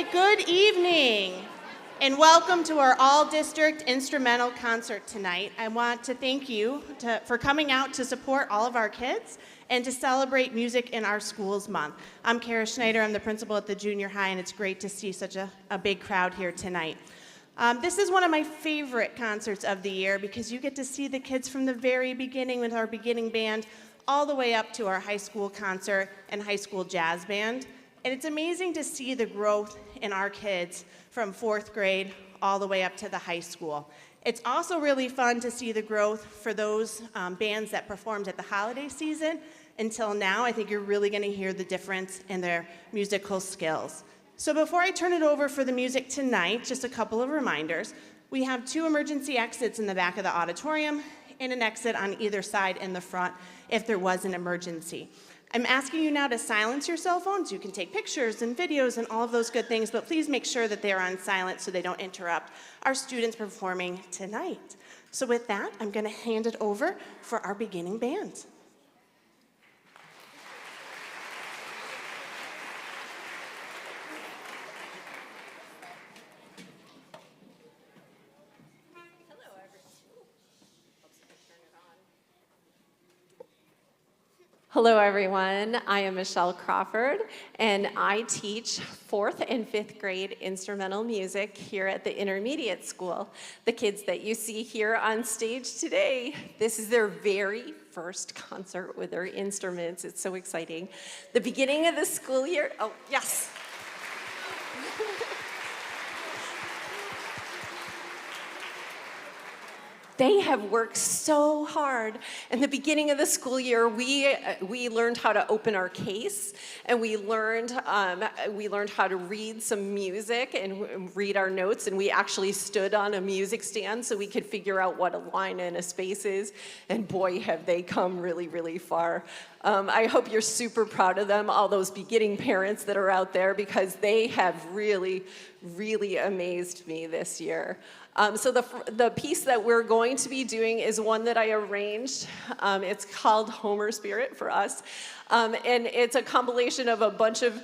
right, good evening, and welcome to our all-district instrumental concert tonight. I want to thank you for coming out to support all of our kids and to celebrate Music in Our Schools Month. I'm Kara Schneider, I'm the principal at the junior high, and it's great to see such a big crowd here tonight. This is one of my favorite concerts of the year because you get to see the kids from the very beginning with our beginning band all the way up to our high school concert and high school jazz band. And it's amazing to see the growth in our kids from 4th grade all the way up to the high school. It's also really fun to see the growth for those bands that performed at the holiday season. Until now, I think you're really going to hear the difference in their musical skills. So before I turn it over for the music tonight, just a couple of reminders. We have 2 emergency exits in the back of the auditorium and an exit on either side in the front if there was an emergency. I'm asking you now to silence your cell phones. You can take pictures and videos and all of those good things, but please make sure that they are on silent so they don't interrupt our students performing tonight. So with that, I'm going to hand it over for our beginning band. Hello, everyone. I am Michelle Crawford, and I teach 4th and 5th grade instrumental music here at the intermediate school. The kids that you see here on stage today, this is their very first concert with their instruments. It's so exciting. The beginning of the school year, oh, yes. They have worked so hard. In the beginning of the school year, we learned how to open our case, and we learned how to read some music and read our notes, and we actually stood on a music stand so we could figure out what a line and a space is, and boy, have they come really, really far. I hope you're super proud of them, all those beginning parents that are out there, because they have really, really amazed me this year. So the piece that we're going to be doing is one that I arranged. It's called Homer Spirit for us. And it's a compilation of a bunch of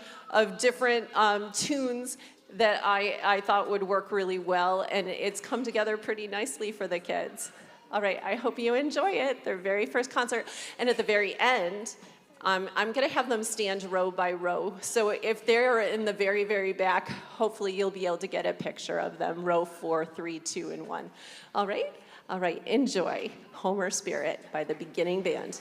different tunes that I thought would work really well, and it's come together pretty nicely for the kids. All right, I hope you enjoy it, their very first concert. And at the very end, I'm going to have them stand row by row. So if they're in the very, very back, hopefully you'll be able to get a picture of them, row 4, 3, 2, and 1. All right? All right, enjoy Homer Spirit by the beginning band.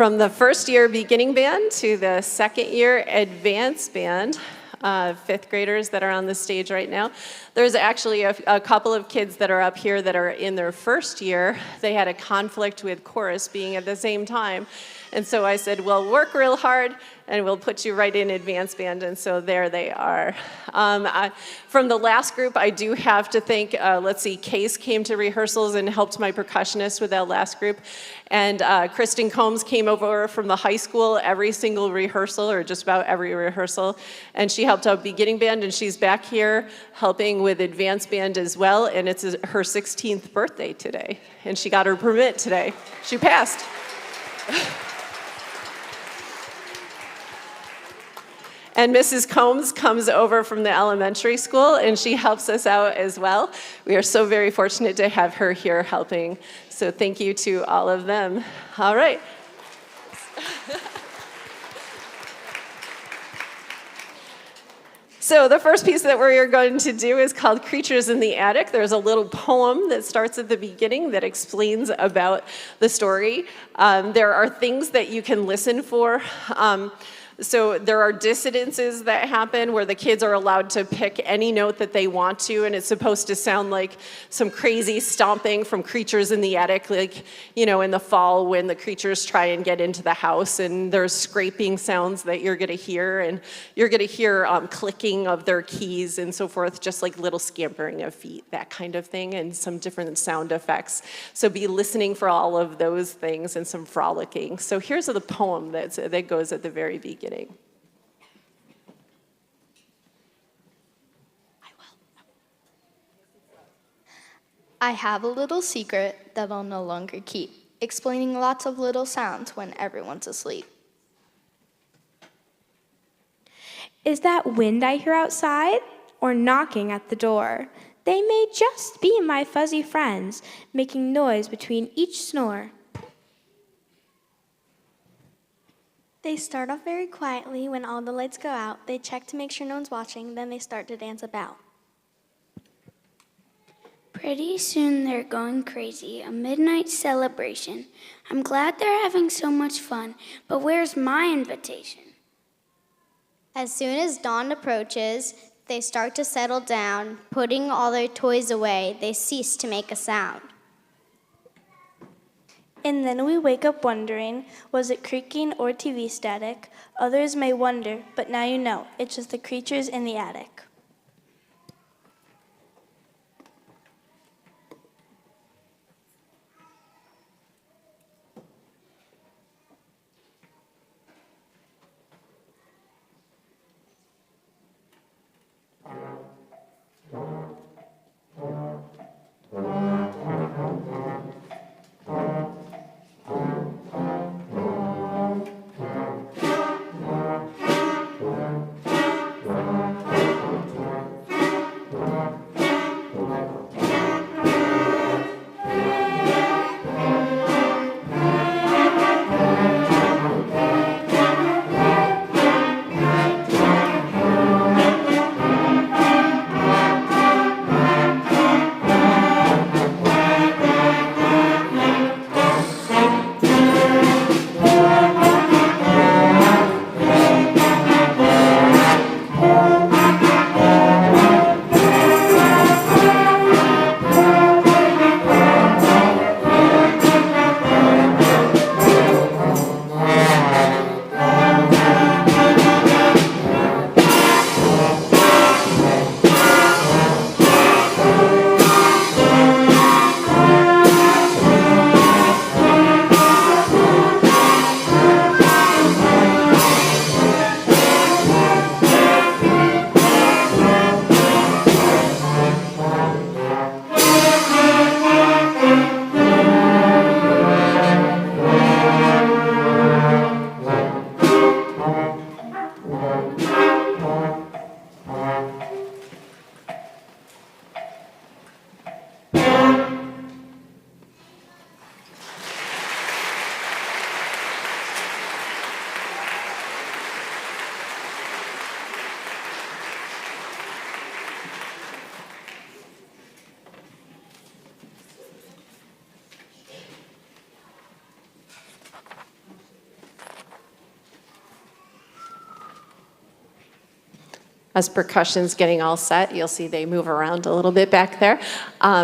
From the first year beginning band to the second year advanced band, fifth graders that are on the stage right now. There's actually a couple of kids that are up here that are in their first year. They had a conflict with chorus being at the same time. And so I said, well, work real hard and we'll put you right in advanced band. And so there they are. From the last group, I do have to thank, Case came to rehearsals and helped my percussionist with that last group. And Kristen Combs came over from the high school every single rehearsal, or just about every rehearsal. And she helped out beginning band, and she's back here helping with advanced band as well. And it's her 16th birthday today. And she got her permit today. She passed. And Mrs. Combs comes over from the elementary school, and she helps us out as well. We are so very fortunate to have her here helping. So thank you to all of them. All right. So the first piece that we're going to do is called Creatures in the Attic. There's a little poem that starts at the beginning that explains about the story. There are things that you can listen for. So there are dissidences that happen where the kids are allowed to pick any note that they want to, and it's supposed to sound like some crazy stomping from creatures in the attic, like, you know, in the fall when the creatures try and get into the house, and there's scraping sounds that you're gonna hear, and you're gonna hear clicking of their keys and so forth, just like little scampering of feet, that kind of thing, and some different sound effects. So be listening for all of those things and some frolicking. So here's the poem that goes at the very beginning. I have a little secret that I'll no longer keep, explaining lots of little sounds when everyone's asleep. Is that wind I hear outside, or knocking at the door? They may just be my fuzzy friends, making noise between each snore. They start off very quietly. When all the lights go out, they check to make sure no one's watching, then they start to dance about. Pretty soon they're going crazy, a midnight celebration. I'm glad they're having so much fun, but where's my invitation? As soon as dawn approaches, they start to settle down. Putting all their toys away, they cease to make a sound. And then we wake up wondering, was it creaking or TV static? Others may wonder, but now you know, it's just the creatures in the attic. As percussion's getting all set, you'll see they move around a little bit back there.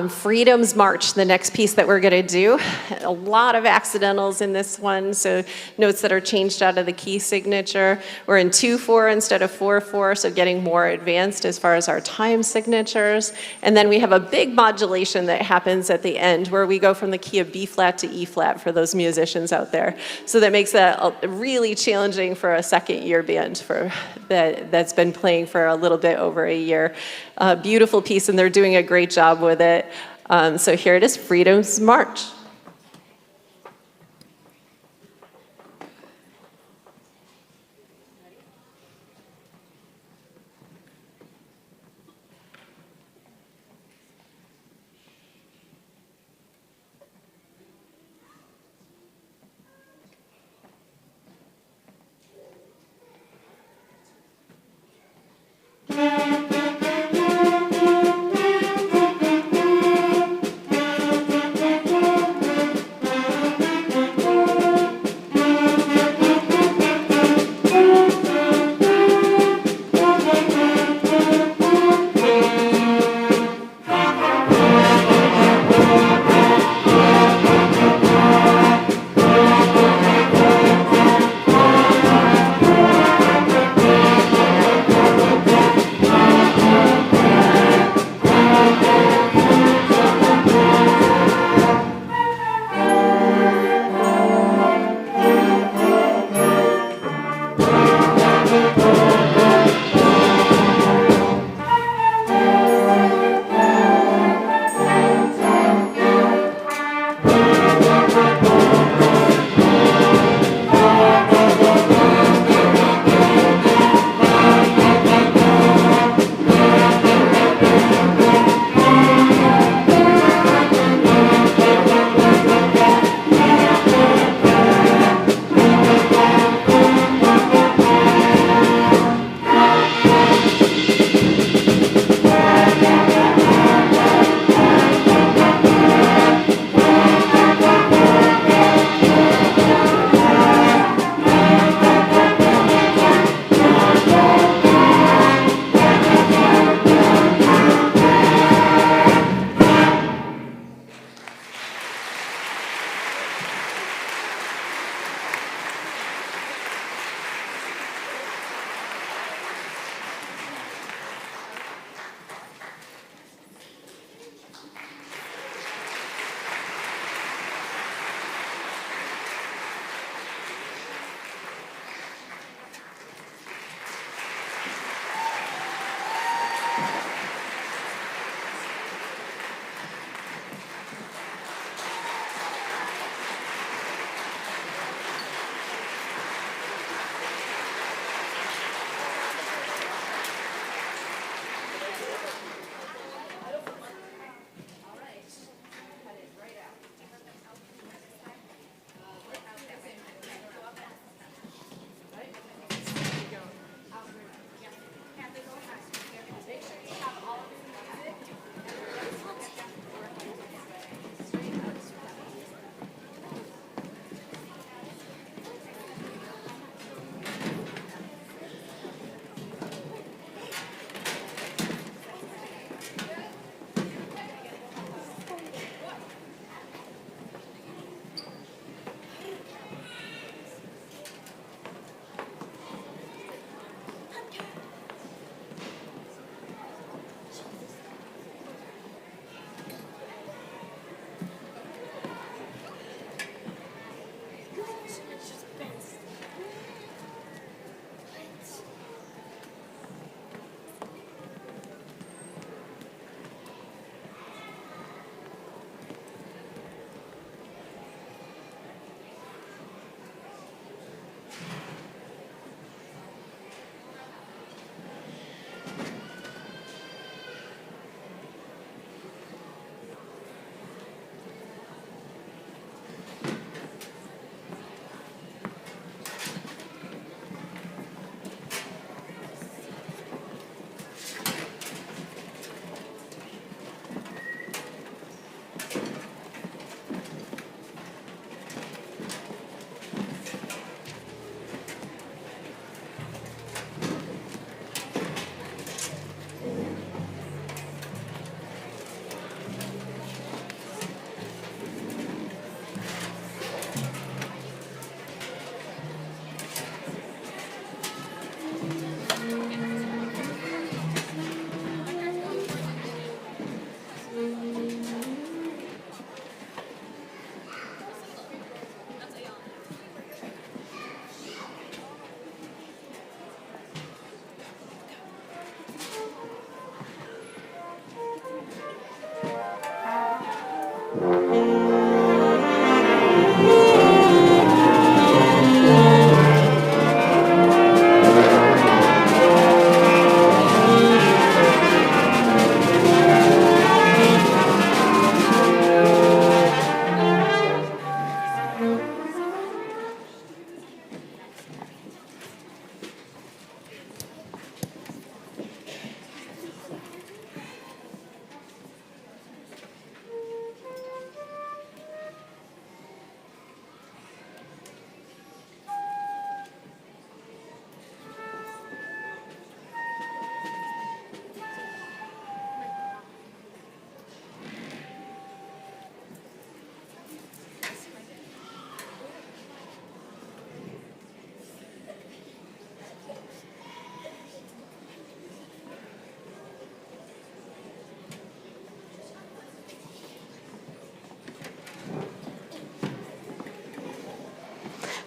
Freedom's March, the next piece that we're gonna do. A lot of accidentals in this one, so notes that are changed out of the key signature. We're in 2/4 instead of 4/4, so getting more advanced as far as our time signatures. And then we have a big modulation that happens at the end where we go from the key of B flat to E flat for those musicians out there. So that makes that really challenging for a second year band that's been playing for a little bit over a year. Beautiful piece, and they're doing a great job with it. So here it is, Freedom's March.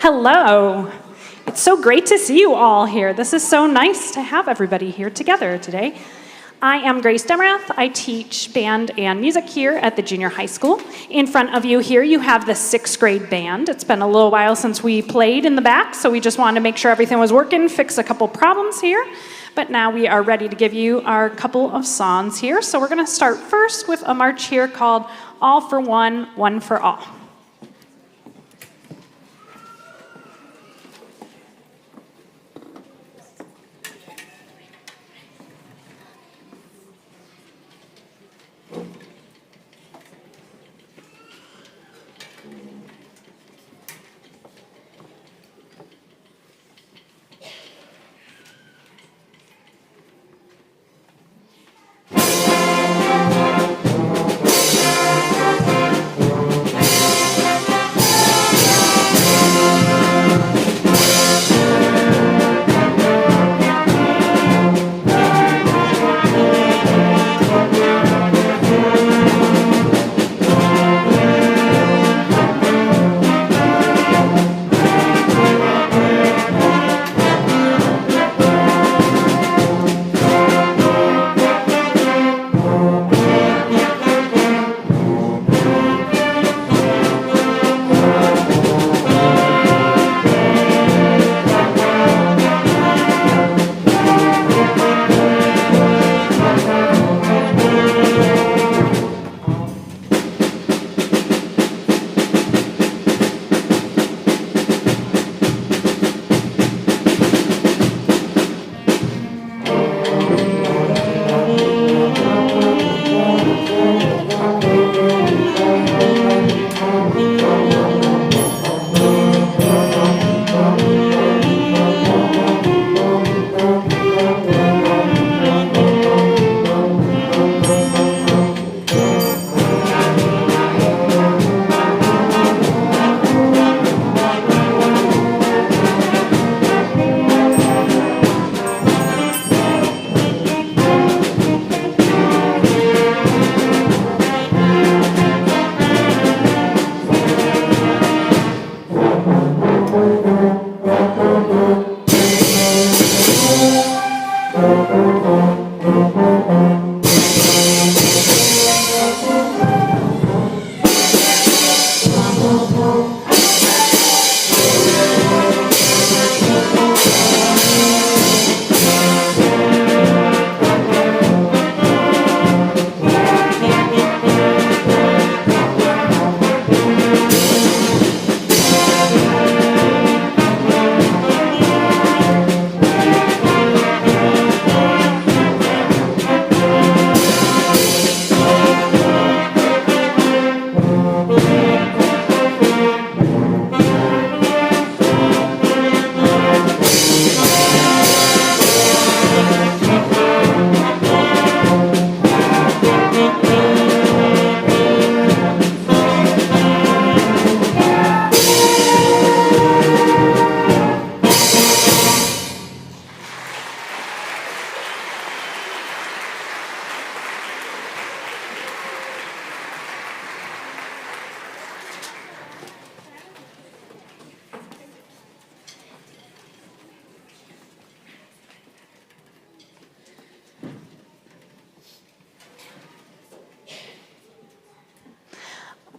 Hello. It's so great to see you all here. This is so nice to have everybody here together today. I am Grace Demerath. I teach band and music here at the junior high school. In front of you here, you have the 6th grade band. It's been a little while since we played in the back, so we just wanted to make sure everything was working, fix a couple problems here. But now we are ready to give you our couple of songs here. So we're going to start first with a march here called All for One, One for All.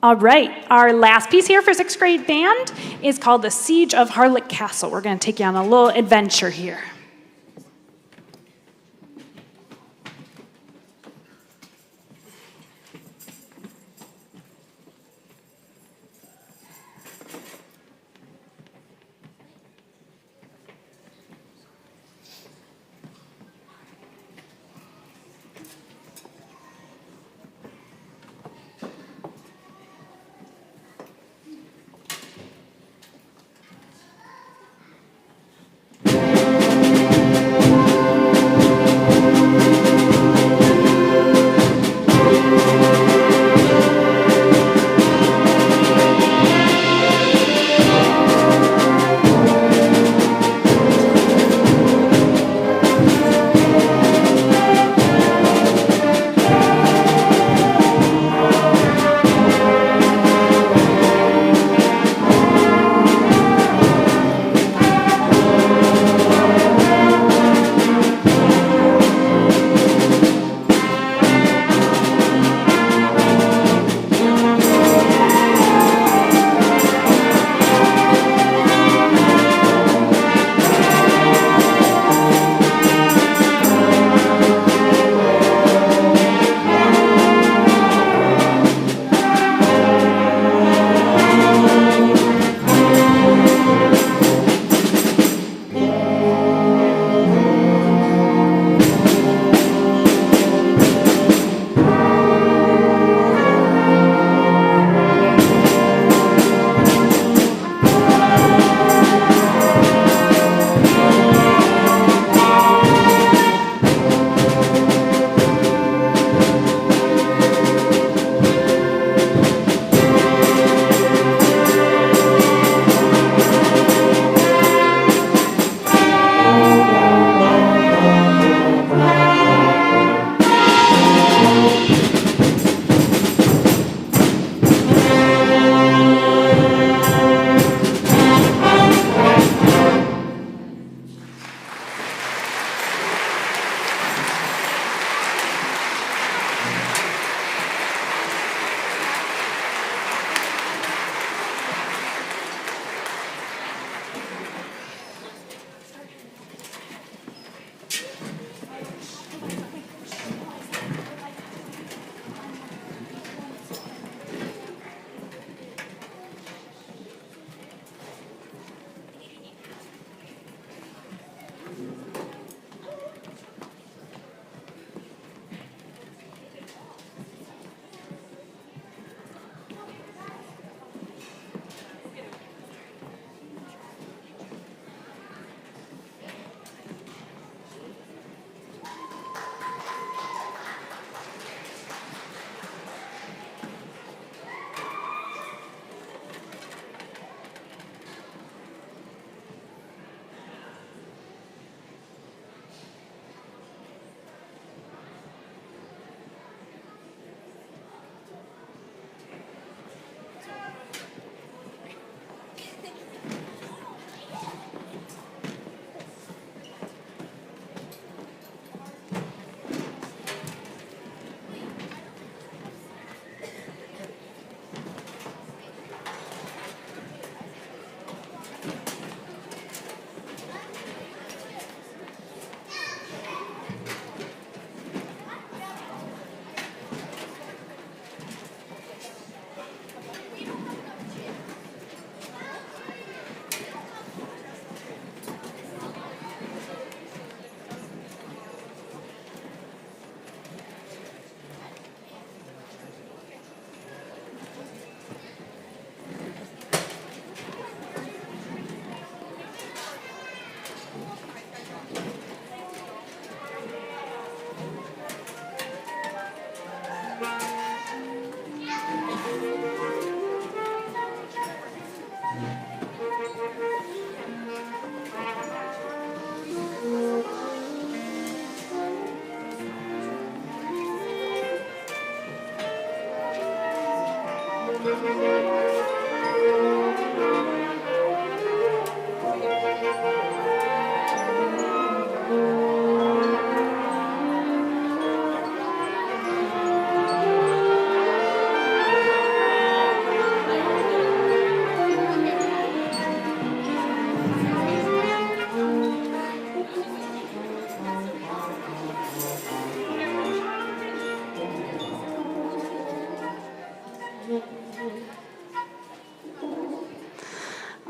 All right, our last piece here for 6th grade band is called The Siege of Harlech Castle. We're going to take you on a little adventure here.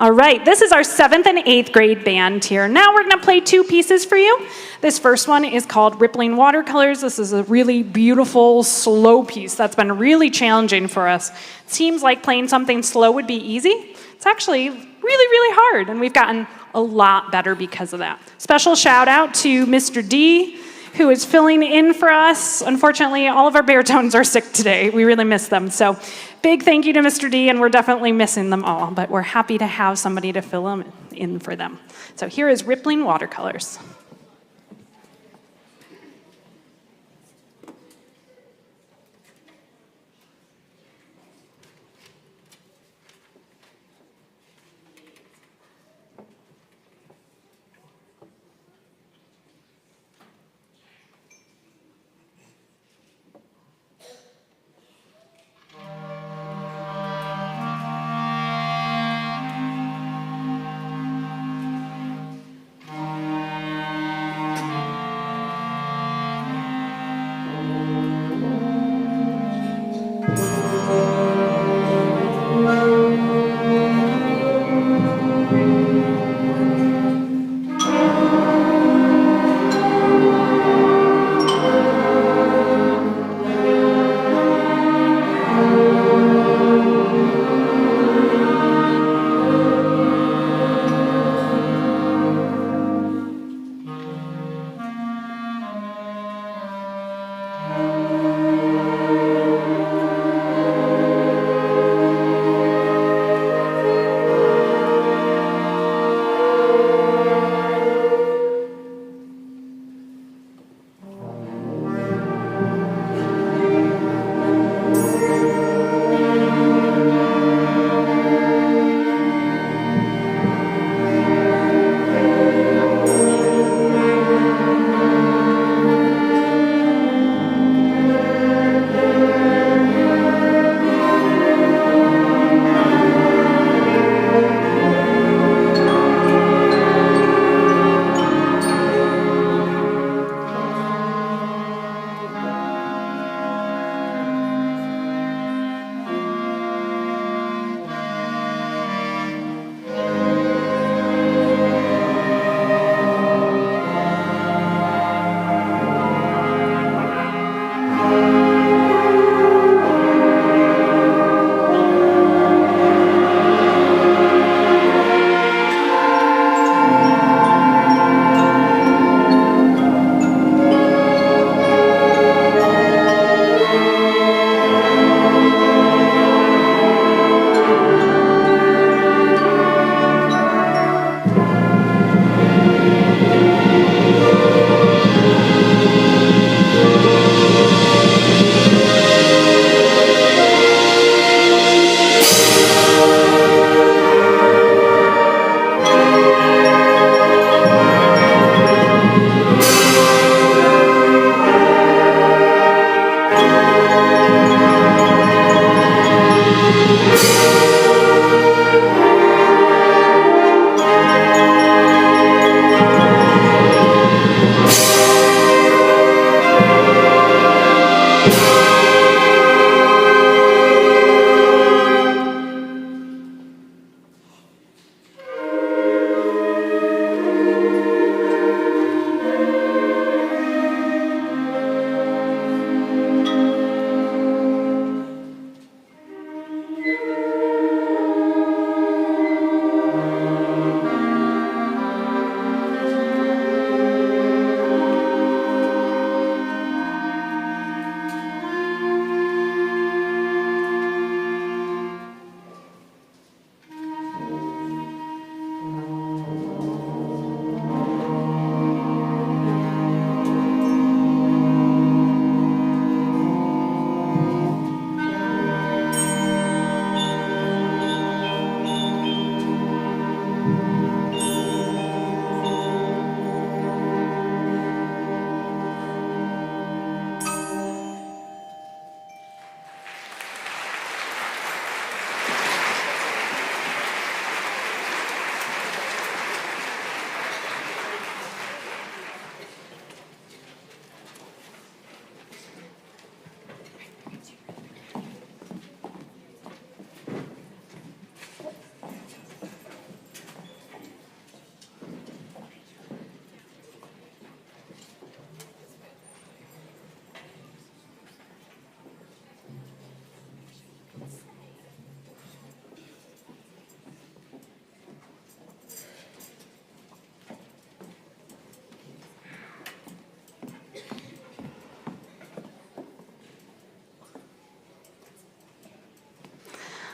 All right, this is our 7th and 8th grade band here. Now we're gonna play 2 pieces for you. This first one is called Rippling Watercolors. This is a really beautiful, slow piece that's been really challenging for us. It seems like playing something slow would be easy. It's actually really, really hard, and we've gotten a lot better because of that. Special shout out to Mr. D, who is filling in for us. Unfortunately, all of our baritones are sick today. We really miss them. So big thank you to Mr. D, and we're definitely missing them all, but we're happy to have somebody to fill them in for them. So here is Rippling Watercolors.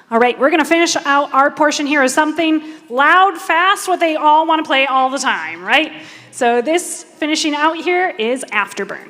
All right, we're going to finish out our portion here with something loud, fast, what they all want to play all the time, right? So this finishing out here is Afterburn.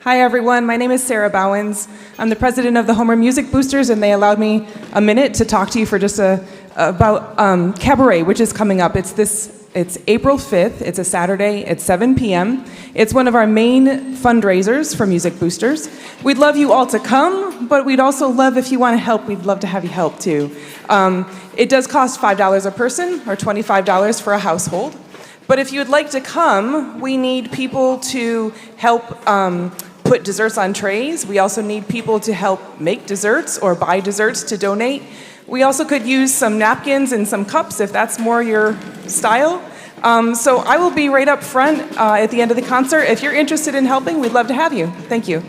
Hi everyone, my name is Sarah Bowens. I'm the president of the Homer Music Boosters, and they allowed me a minute to talk to you for just about Cabaret, which is coming up. It's April 5th. It's a Saturday at 7 p.m. It's one of our main fundraisers for Music Boosters. We'd love you all to come, but we'd also love, if you want to help, we'd love to have you help too. It does cost $5 a person or $25 for a household. But if you'd like to come, we need people to help put desserts on trays. We also need people to help make desserts or buy desserts to donate. We also could use some napkins and some cups if that's more your style. So I will be right up front at the end of the concert. If you're interested in helping, we'd love to have you. Thank you.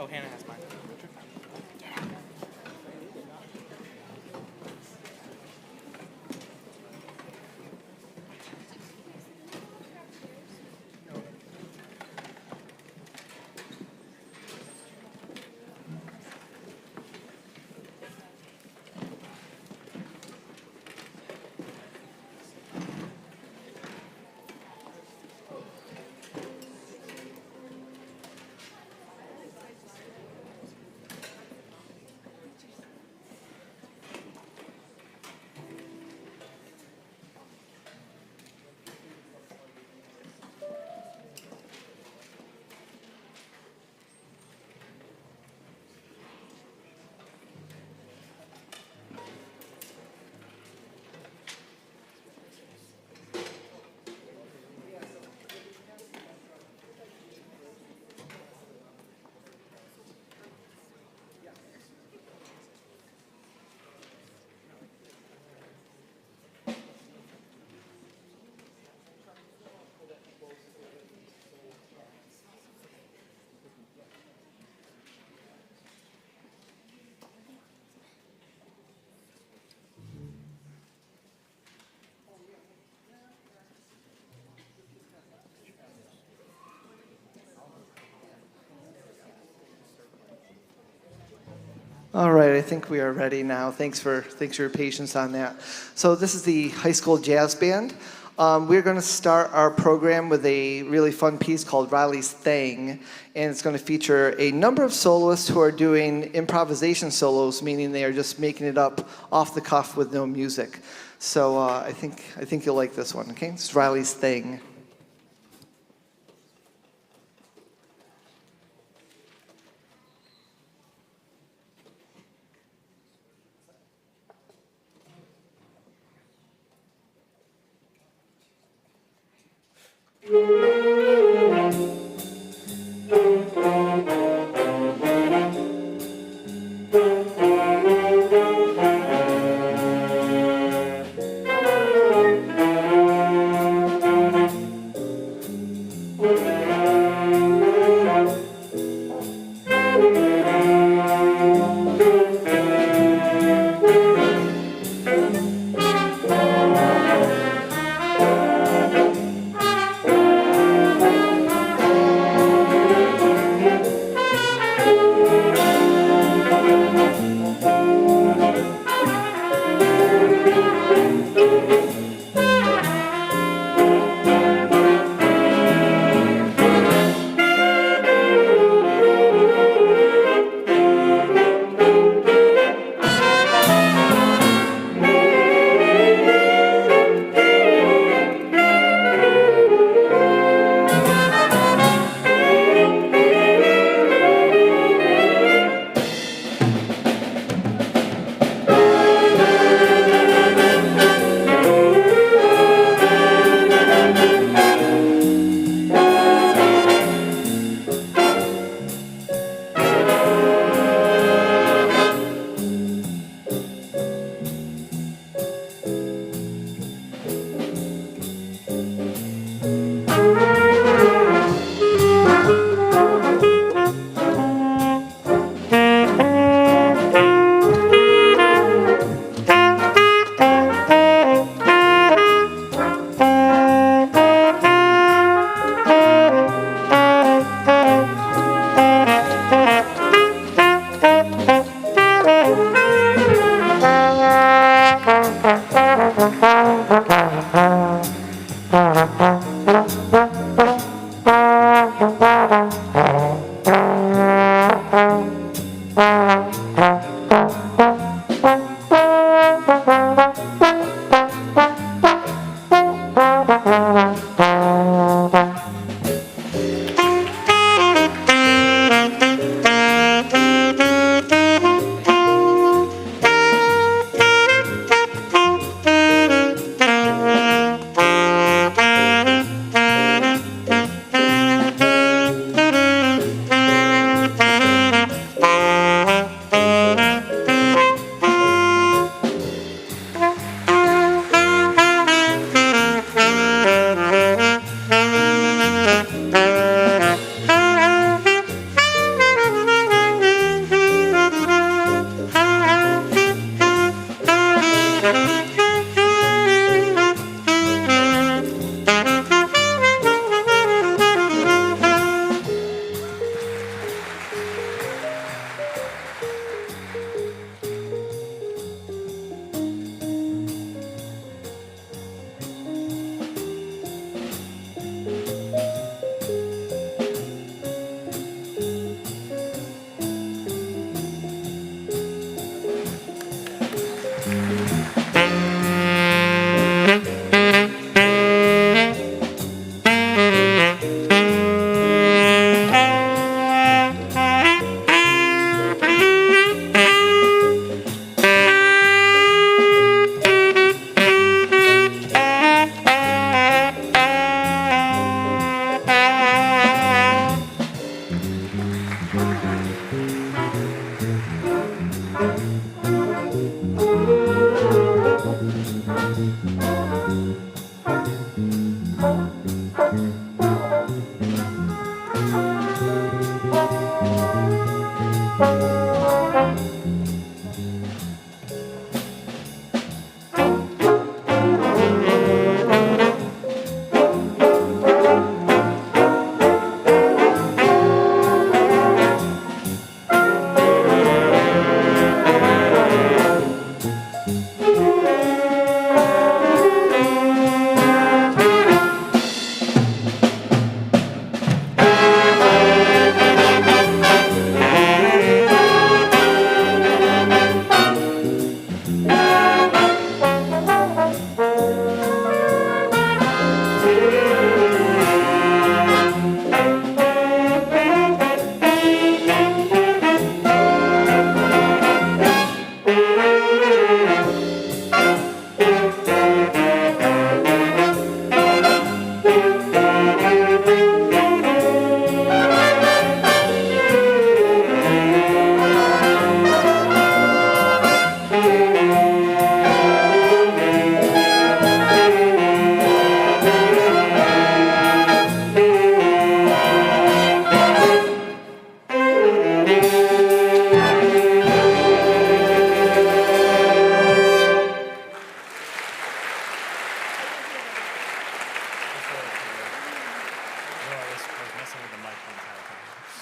Oh, Hannah has mine. All right, I think we are ready now. Thanks for your patience on that. So this is the high school jazz band. We're going to start our program with a really fun piece called Riley's Thing, and it's going to feature a number of soloists who are doing improvisation solos, meaning they are just making it up off the cuff with no music. So I think you'll like this one. Okay, it's Riley's Thing.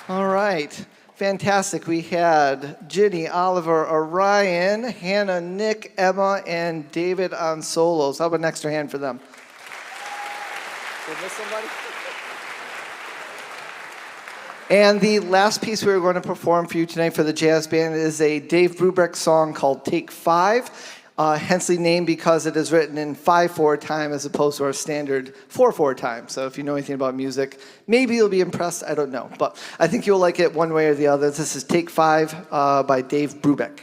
All right, fantastic. We had Ginny, Oliver, Orion, Hannah, Nick, Emma, and David on solos. How about an extra hand for them? Did I miss somebody? And the last piece we were going to perform for you tonight for the jazz band is a Dave Brubeck song called Take 5. Hensely named because it is written in 5/4 time as opposed to our standard 4/4 time. So if you know anything about music, maybe you'll be impressed. I don't know. But I think you'll like it one way or the other. This is Take 5 by Dave Brubeck.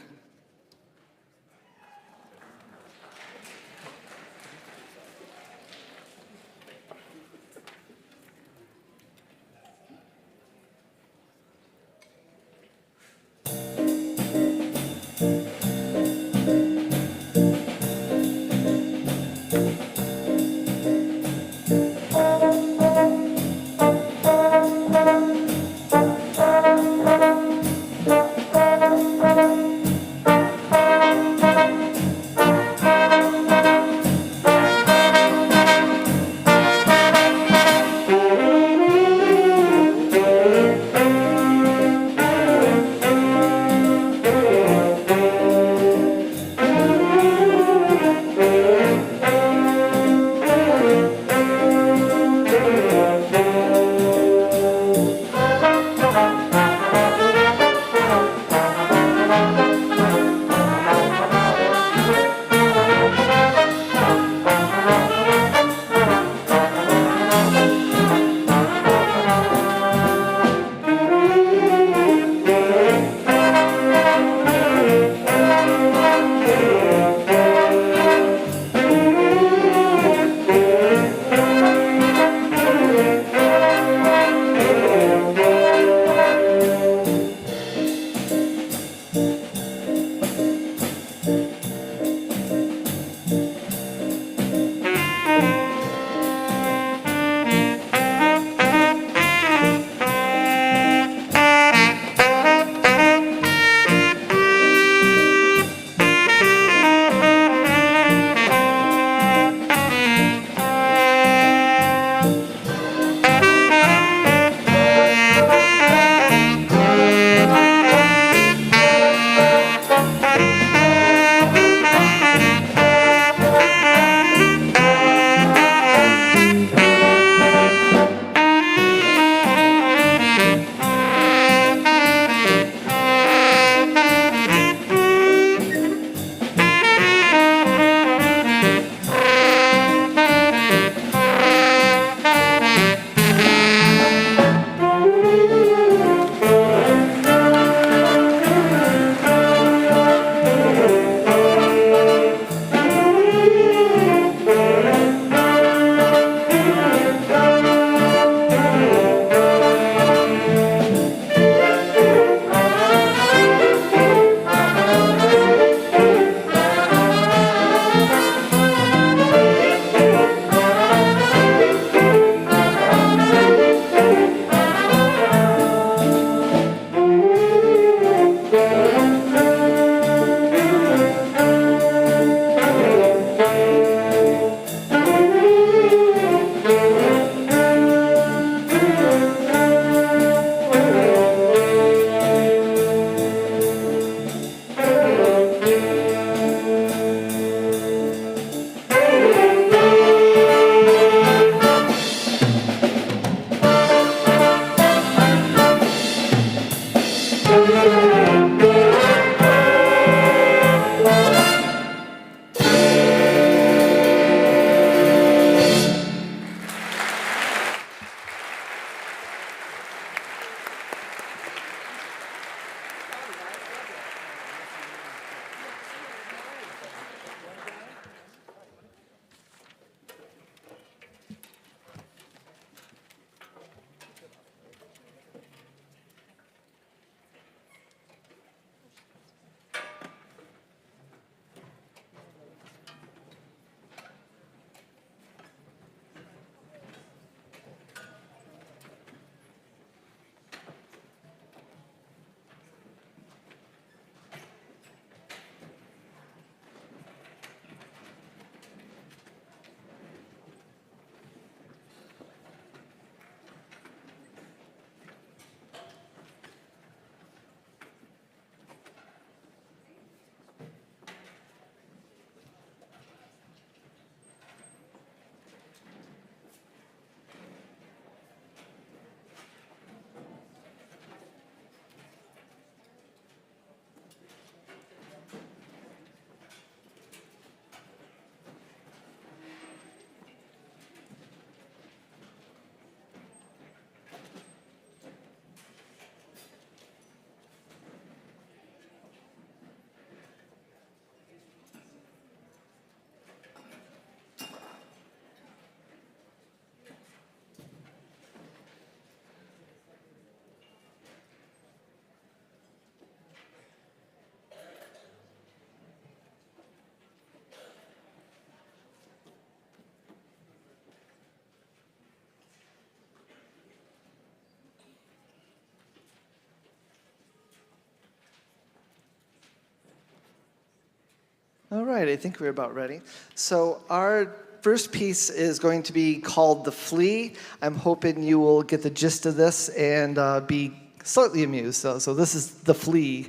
All right, I think we're about ready. So our first piece is going to be called The Flea. I'm hoping you will get the gist of this and be slightly amused. So this is The Flea.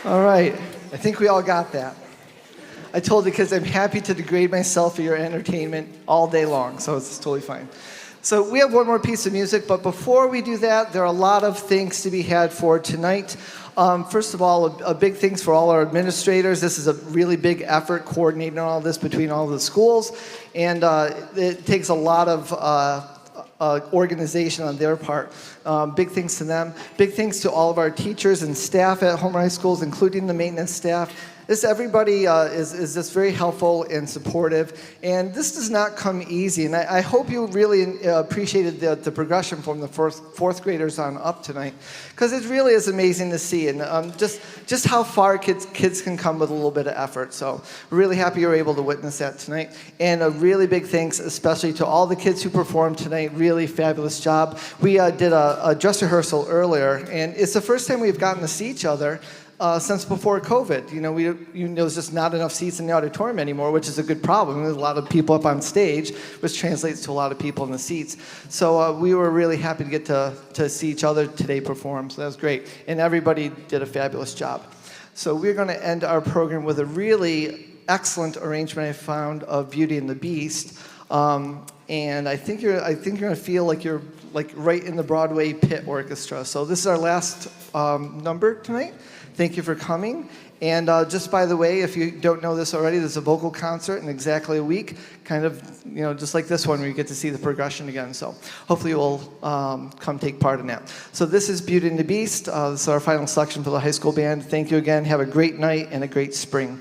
All right, I think we all got that. I told the kids I'm happy to degrade myself for your entertainment all day long, so it's totally fine. So we have one more piece of music, but before we do that, there are a lot of things to be had for tonight. First of all, a big thanks for all our administrators. This is a really big effort coordinating all this between all the schools, and it takes a lot of organization on their part. Big thanks to them. Big thanks to all of our teachers and staff at Homer High Schools, including the maintenance staff. Everybody is just very helpful and supportive, and this does not come easy. And I hope you really appreciated the progression from the fourth graders on up tonight, because it really is amazing to see, and just how far kids can come with a little bit of effort. So we're really happy you were able to witness that tonight. And a really big thanks, especially to all the kids who performed tonight. Really fabulous job. We did a dress rehearsal earlier, and it's the first time we've gotten to see each other since before COVID. There's just not enough seats in the auditorium anymore, which is a good problem. There's a lot of people up on stage, which translates to a lot of people in the seats. So we were really happy to get to see each other today perform, so that was great. And everybody did a fabulous job. So we're going to end our program with a really excellent arrangement I found of Beauty and the Beast. And I think you're going to feel like you're right in the Broadway pit orchestra. So this is our last number tonight. thank you for coming. And just by the way, if you don't know this already, there's a vocal concert in exactly a week, kind of, just like this one where you get to see the progression again. So hopefully you'll come take part in that. So this is Beauty and the Beast. This is our final selection for the high school band. Thank you again. Have a great night and a great spring.